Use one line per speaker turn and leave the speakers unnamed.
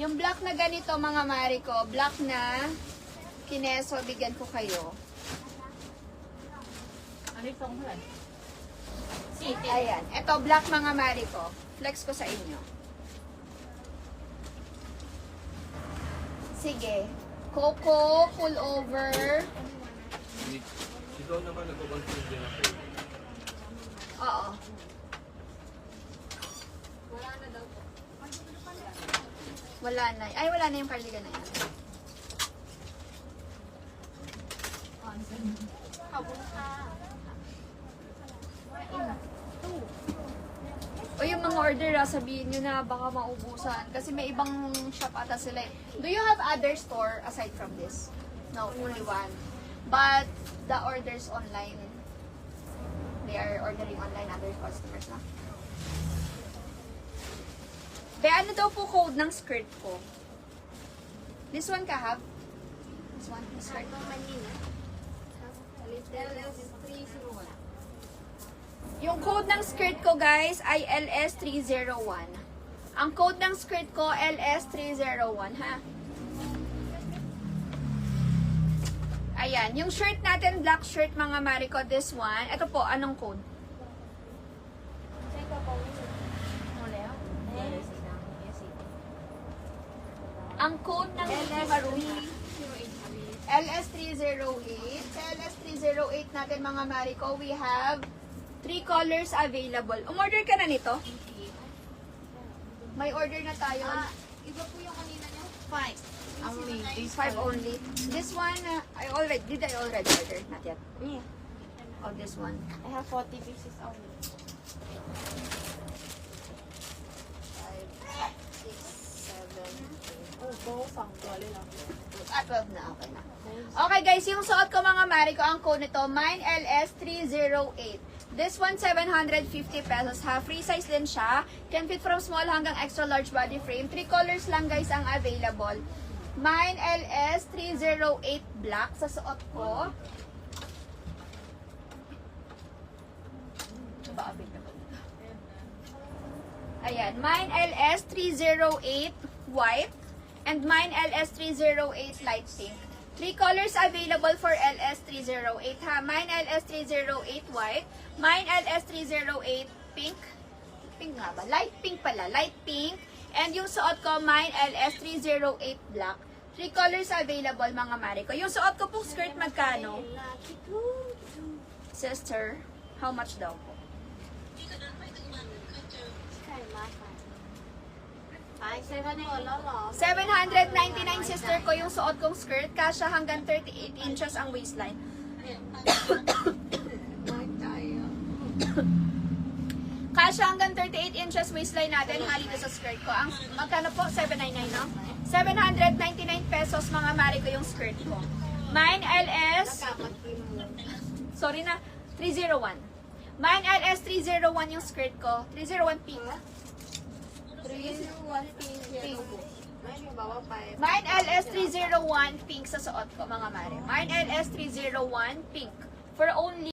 Yung black na ganito, mga mari ko, black na kineso, bigyan ko kayo.
Ano yung panghulan? City.
Ayan. Ito, black mga mari ko. Flex ko sa inyo. Sige. Coco, pull over.
Ikaw naman nagko-confuse din ako.
Oo. Wala na. Ay, wala na yung cardigan na yan. O yung mga order, sabihin nyo na baka maubusan. Kasi may ibang shop ata sila eh. Do you have other store aside from this? No, only one. But the orders online, they are ordering online other customers na. Be, ano daw po code ng skirt ko? This one ka have? This one, this skirt. Yung code ng skirt ko, guys, ay LS301. Ang code ng skirt ko, LS301, ha? Ayan. Yung shirt natin, black shirt, mga Marico, this one. Ito po, anong code? Ang code ng LS308. Sa LS308 natin, mga Marico, we have 3 colors available. Umorder ka na nito? May order na tayo.
Iba po yung kanina nyo? 5.
Only. 5 only. This one, did I already order? Not yet.
Yeah.
Oh, this one.
I have 40 pieces only.
5, 6, 7, 8.
Oh, go. 2ตัวเลยเหรอ
Ah, 12 na. Okay na. Okay guys, yung suot ko mga mari ko, ang code nito, mine LS308. This one, 750 pesos ha. Free size din siya. Can fit from small hanggang extra large body frame. 3 colors lang guys ang available. Mine LS308 black sa suot ko. Ito ba available? Ayan. Mine LS308 white. And mine LS308 light pink. 3 colors available for LS308 ha. Mine LS308 white. Mine LS308 pink. Pink nga ba? Light pink pala. Light pink. And yung suot ko, mine LS308 black. 3 colors available mga mari ko. Yung suot ko pong skirt magkano? Sister, how much daw po?
Ay, 700
799 sister ko yung suot kong skirt. Kasya hanggang 38 inches ang waistline. Kasya hanggang 38 inches waistline natin. Hali na sa skirt ko. Ang magkano po? 799 no? 799 pesos mga mari ko yung skirt ko. Mine LS sorry na 301. Mine LS 301 yung skirt ko. 301 pink.
301 pink.
Mine LS 301 pink sa suot ko mga mare. Mine LS 301 pink for only